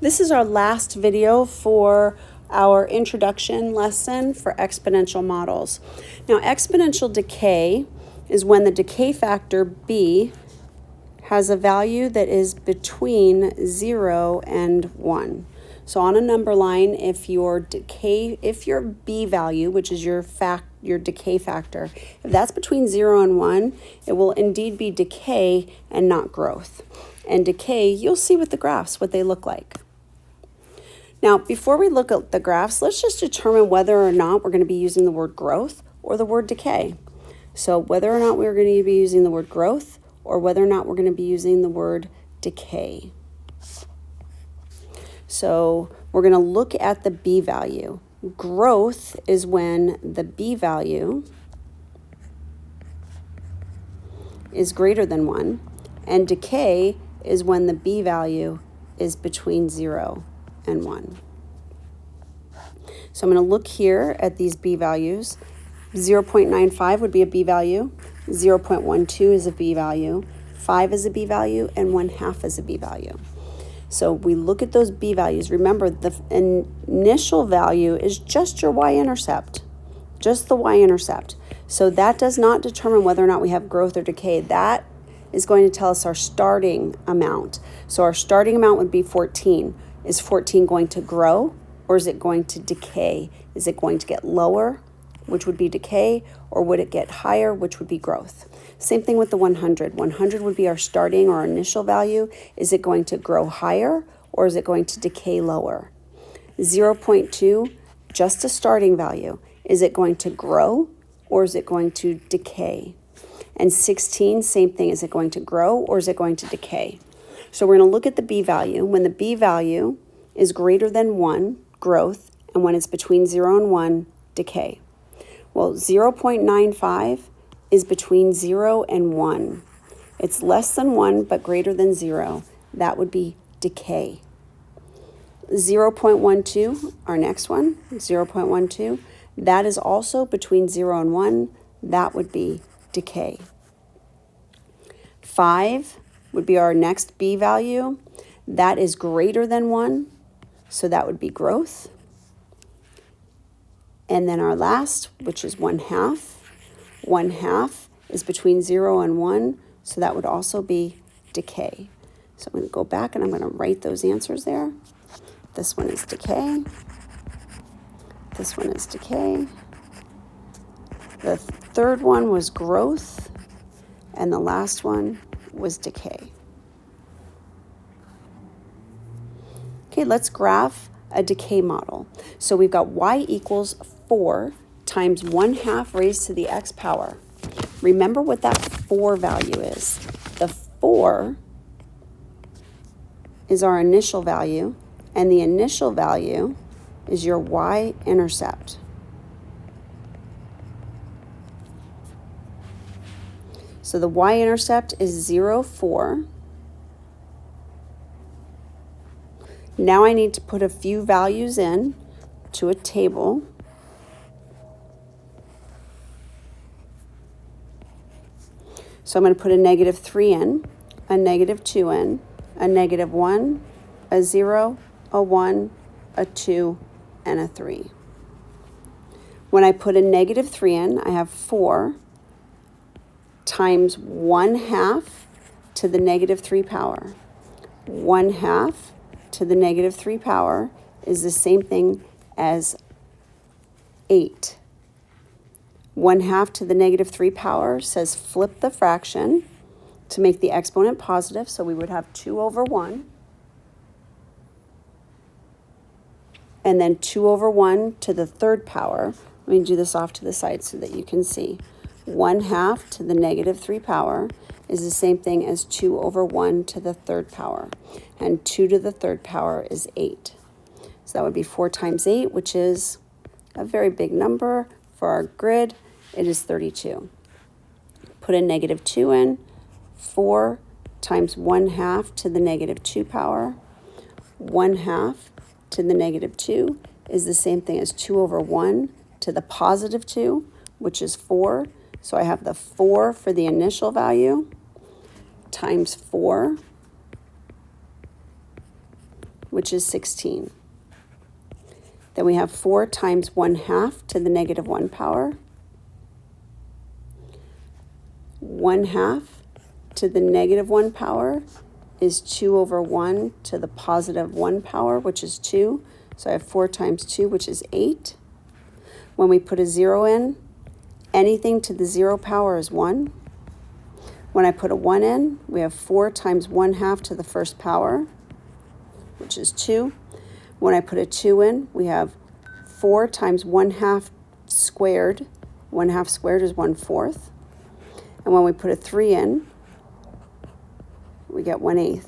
This is our last video for our introduction lesson for exponential models. Now, exponential decay is when the decay factor b has a value that is between 0 and 1. So on a number line, if your b value, which is your decay factor, if that's between 0 and 1, it will indeed be decay and not growth. And decay, you'll see with the graphs what they look like. Now, before we look at the graphs, let's just determine whether or not we're going to be using the word growth or the word decay. So whether or not we're going to be using the word growth or whether or not we're going to be using the word decay. So we're going to look at the b value. Growth is when the b value is greater than 1, and decay is when the b value is between 0 and 1. So I'm going to look here at these b values. 0.95 would be a b value, 0.12 is a b value, 5 is a b value, and 1/2 is a b value. So we look at those b values. Remember, the initial value is just your y-intercept, just the y-intercept. So that does not determine whether or not we have growth or decay. That is going to tell us our starting amount. So our starting amount would be 14. Is 14 going to grow or is it going to decay? Is it going to get lower, which would be decay, or would it get higher, which would be growth? Same thing with the 100. 100 would be our starting or initial value. Is it going to grow higher or is it going to decay lower? 0.2, just a starting value. Is it going to grow or is it going to decay? And 16, same thing. Is it going to grow or is it going to decay? So we're going to look at the b value. When the b value is greater than 1, growth, and when it's between 0 and 1, decay. Well, 0.95 is between 0 and 1. It's less than 1 but greater than 0. That would be decay. 0.12, our next one, 0.12, that is also between 0 and 1. That would be decay. 5 would be our next b value. That is greater than 1, so that would be growth. And then our last, which is 1/2. 1/2 is between 0 and 1, so that would also be decay. So I'm going to go back and I'm going to write those answers there. This one is decay. This one is decay. The third one was growth. And the last one was decay. Okay, let's graph a decay model. So we've got y equals 4 times 1/2 raised to the x power. Remember what that 4 value is. The 4 is our initial value, and the initial value is your y-intercept. So the y-intercept is 0, 4. Now I need to put a few values in to a table. So I'm going to put a -3 in, a -2 in, a -1, a 0, a 1, a 2, and a 3. When I put a -3 in, I have 4 times 1/2 to the -3 power. 1/2 to the -3 power is the same thing as 8. 1/2 to the -3 power says flip the fraction to make the exponent positive, so we would have 2 over 1. And then 2 over 1 to the 3rd power. Let me do this off to the side so that you can see. 1/2 to the -3 power is the same thing as 2 over 1 to the 3rd power. And 2 to the 3rd power is 8. So that would be 4 times 8, which is a very big number for our grid. It is 32. Put a -2 in. 4 times 1/2 to the -2 power. 1/2 to the -2 is the same thing as 2 over 1 to the +2, which is 4. So I have the 4 for the initial value times 4 which is 16. Then we have 4 times 1/2 to the negative 1 power. 1/2 to the negative 1 power is 2 over 1 to the positive 1 power, which is 2. So I have 4 times 2, which is 8. When we put a 0 in, anything to the 0 power is 1. When I put a 1 in, we have 4 times 1/2 to the first power, which is 2. When I put a 2 in, we have 4 times 1/2 squared. 1/2 squared is 1/4. And when we put a 3 in, we get 1/8.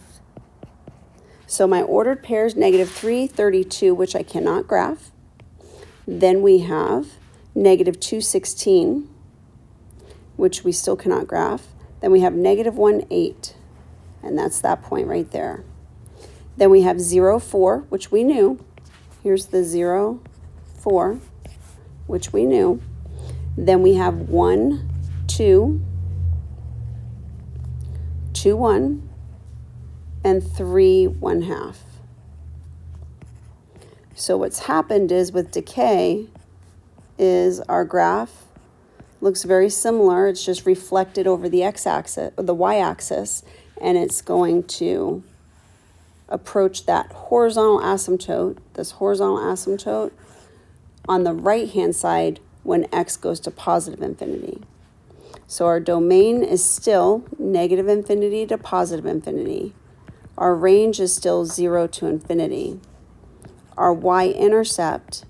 So my ordered pair is -3, 32, which I cannot graph. Then we have -2, 16, which we still cannot graph. Then we have -1, 8, and that's that point right there. Then we have 0, 4, which we knew. Here's the 0, 4, which we knew. Then we have 1, 2, 2, 1, and 3, 1/2. So what's happened is with decay is our graph looks very similar. It's just reflected over the x-axis, or the y-axis, and it's going to approach that horizontal asymptote, this horizontal asymptote, on the right-hand side when x goes to positive infinity. So our domain is still negative infinity to positive infinity. Our range is still 0 to infinity. Our y-intercept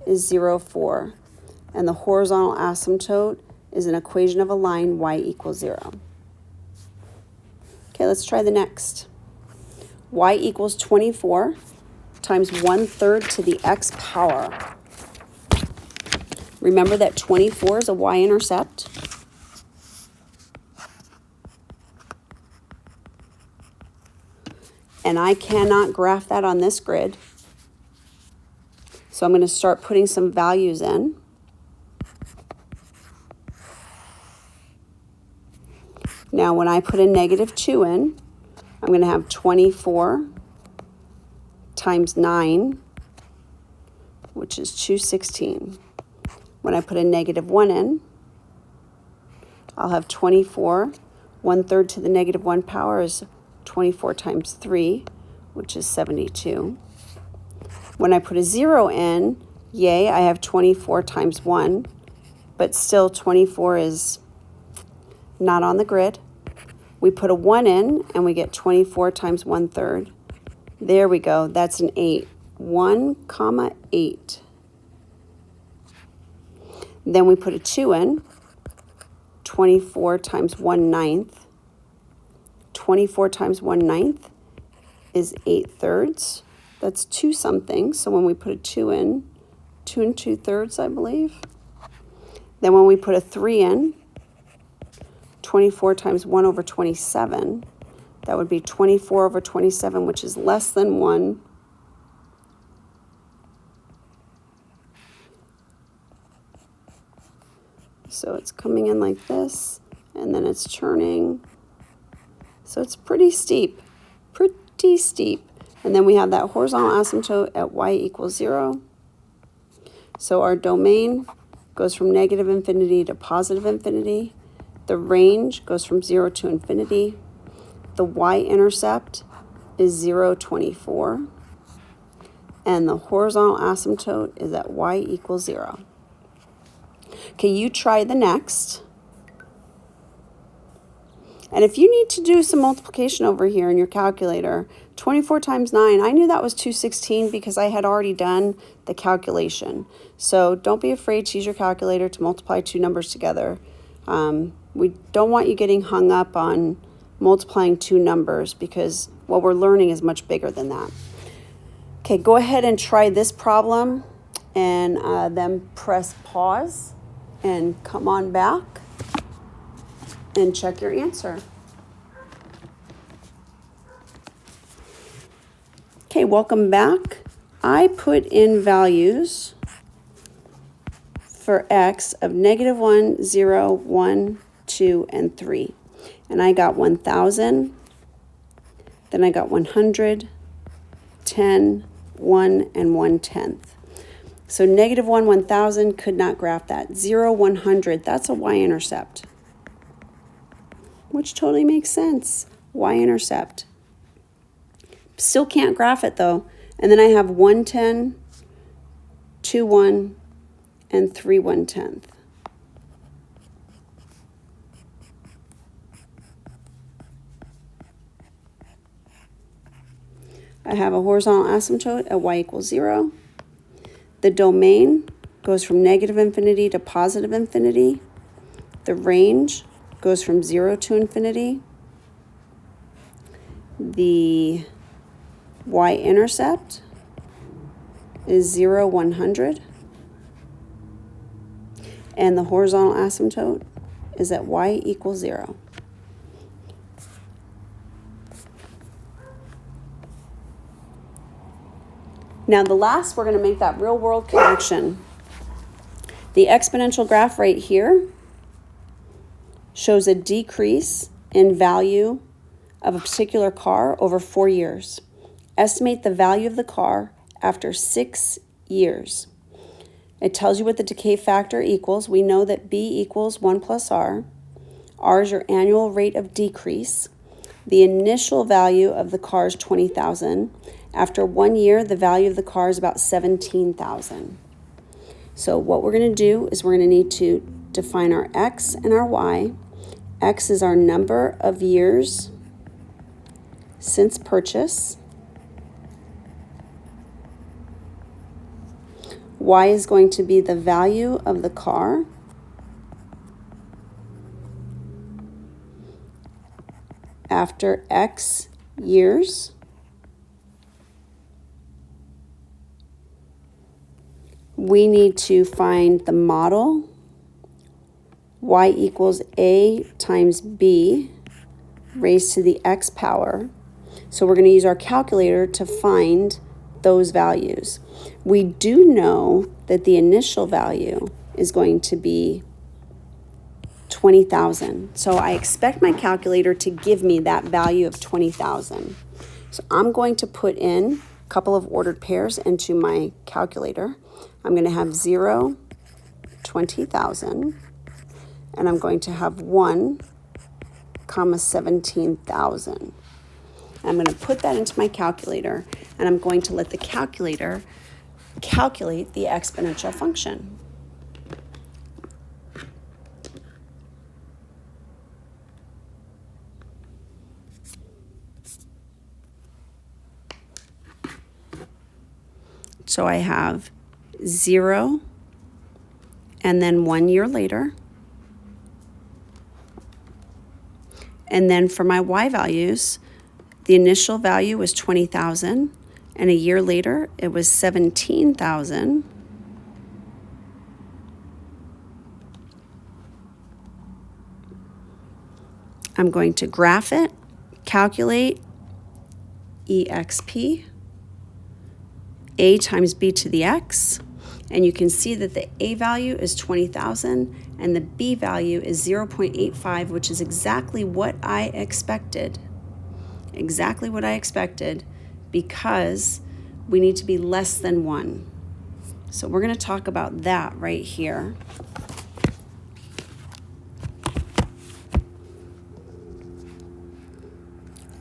is 0, 4. And the horizontal asymptote is an equation of a line y equals 0. Okay, let's try the next. Y equals 24 times 1/3 to the x power. Remember that 24 is a y-intercept. And I cannot graph that on this grid. So I'm going to start putting some values in. Now when I put a -2 in, I'm going to have 24 times 9, which is 216. When I put a -1 in, I'll have 24. 1/3 to the -1 power is 24 times 3, which is 72. When I put a 0 in, yay, I have 24 times 1, but still 24 is not on the grid. We put a 1 in, and we get 24 times 1/3. There we go. That's an 8. 1, 8. Then we put a 2 in. 24 times 1/9. 24 times 1/9 is 8/3. That's 2 something. So when we put a 2 in, 2 2/3, I believe. Then when we put a 3 in, 24 times 1 over 27, that would be 24 over 27, which is less than 1. So it's coming in like this, and then it's turning. So it's pretty steep, pretty steep. And then we have that horizontal asymptote at y equals 0. So our domain goes from negative infinity to positive infinity. The range goes from 0 to infinity. The y-intercept is 0, 24. And the horizontal asymptote is at y equals 0. Okay, you try the next. And if you need to do some multiplication over here in your calculator, 24 times 9, I knew that was 216 because I had already done the calculation. So don't be afraid to use your calculator to multiply two numbers together. We don't want you getting hung up on multiplying two numbers because what we're learning is much bigger than that. Okay, go ahead and try this problem and then press pause and come on back and check your answer. Okay, welcome back. I put in values for x of -1, 0, 1, 2, and 3. And I got 1,000, then I got 100, 10, 1, and 1/10. So -1, 1,000 could not graph that. 0, 100, that's a y-intercept, which totally makes sense. Y-intercept. Still can't graph it though. And then I have 1/10, 2, 1, and 3, 1/10. I have a horizontal asymptote at y equals 0. The domain goes from -infinity to positive infinity. The range goes from 0 to infinity. The y-intercept is 0, 100. And the horizontal asymptote is at y equals 0. Now the last, we're going to make that real world connection. The exponential graph right here shows a decrease in value of a particular car over 4 years. Estimate the value of the car after 6 years. It tells you what the decay factor equals. We know that B equals 1 plus R. R is your annual rate of decrease. The initial value of the car is 20,000. After 1 year, the value of the car is about 17,000. So what we're going to do is we're going to need to define our X and our Y. X is our number of years since purchase. Y is going to be the value of the car after X years. We need to find the model. Y equals A times B raised to the X power. So we're going to use our calculator to find those values. We do know that the initial value is going to be 20,000. So I expect my calculator to give me that value of 20,000. So I'm going to put in a couple of ordered pairs into my calculator. I'm going to have 0, 20,000, and I'm going to have 1, 17,000. I'm going to put that into my calculator, and I'm going to let the calculator calculate the exponential function. So I have 0, and then 1 year later. And then for my Y values, the initial value was 20,000, and a year later it was 17,000. I'm going to graph it, calculate EXP, A times B to the X, and you can see that the A value is 20,000 and the B value is 0.85, which is exactly what I expected. Exactly what I expected, because we need to be less than 1. So we're going to talk about that right here.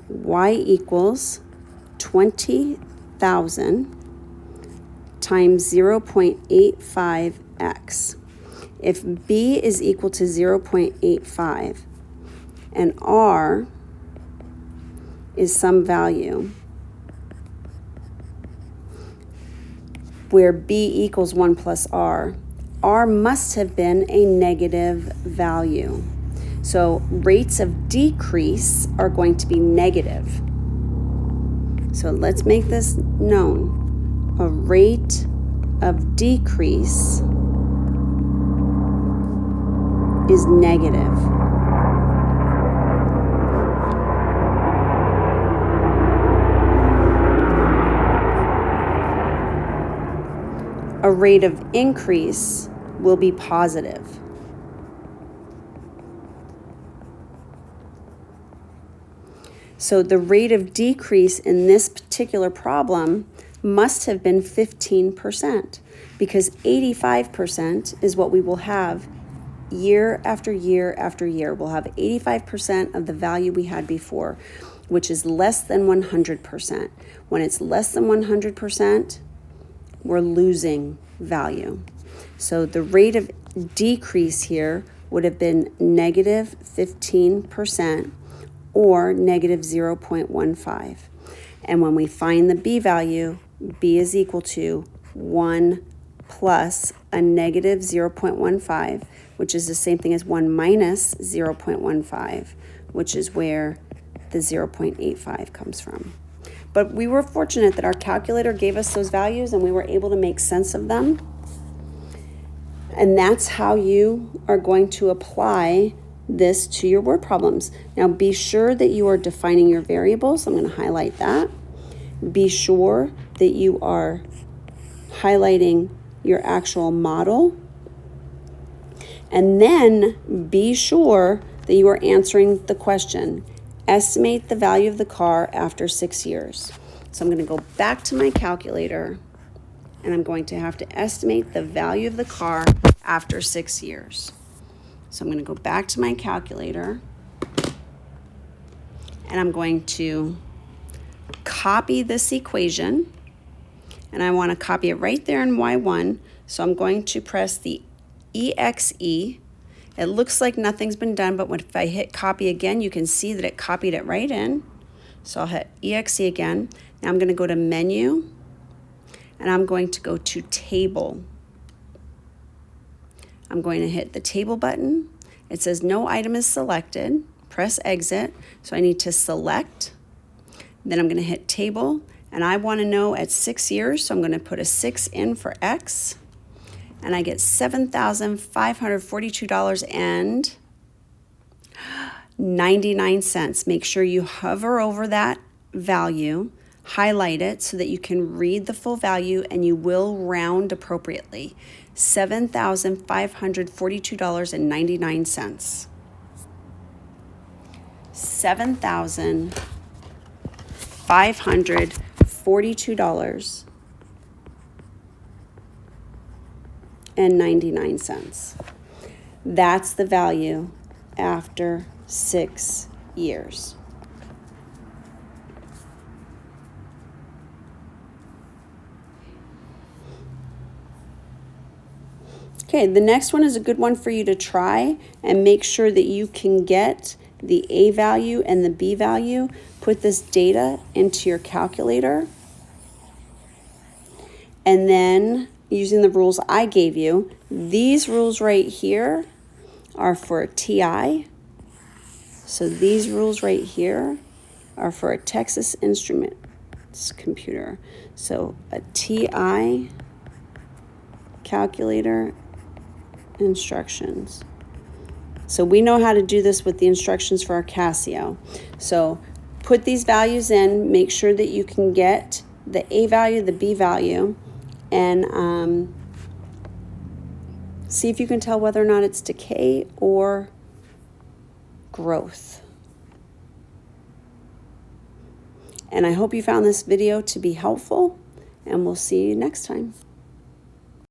Y equals 20,000 times 0.85x. If B is equal to 0.85 and R is some value where B equals 1 plus R, R must have been a negative value. So rates of decrease are going to be negative. So let's make this known. A rate of decrease is negative. A rate of increase will be positive. So the rate of decrease in this particular problem must have been 15%, because 85% is what we will have year after year after year. We'll have 85% of the value we had before, which is less than 100%. When it's less than 100%, we're losing value. So the rate of decrease here would have been negative 15% or negative 0.15. And when we find the b value, b is equal to 1 plus a negative 0.15, which is the same thing as 1 minus 0.15, which is where the 0.85 comes from. But we were fortunate that our calculator gave us those values and we were able to make sense of them. And that's how you are going to apply this to your word problems. Now be sure that you are defining your variables. I'm going to highlight that. Be sure that you are highlighting your actual model. And then be sure that you are answering the question. Estimate the value of the car after 6 years. So I'm going to go back to my calculator and I'm going to have to estimate the value of the car after 6 years. So I'm going to go back to my calculator and I'm going to copy this equation, and I want to copy it right there in Y1. So I'm going to press the EXE. It looks like nothing's been done, but if I hit copy again, you can see that it copied it right in. So I'll hit EXE again. Now I'm going to go to menu and I'm going to go to table. I'm going to hit the table button. It says no item is selected. Press exit. So I need to select. Then I'm going to hit table, and I want to know at 6 years, so I'm going to put a 6 in for X, and I get $7,542.99. Make sure you hover over that value, highlight it so that you can read the full value, and you will round appropriately. $7,542.99. $7,542.99. That's the value after 6 years. Okay, the next one is a good one for you to try and make sure that you can get the A value and the B value. Put this data into your calculator. And then using the rules I gave you, these rules right here are for TI. So these rules right here are for a Texas Instruments computer. So a TI calculator instructions. So we know how to do this with the instructions for our Casio. So put these values in, make sure that you can get the A value, the B value, and see if you can tell whether or not it's decay or growth. And I hope you found this video to be helpful, and we'll see you next time.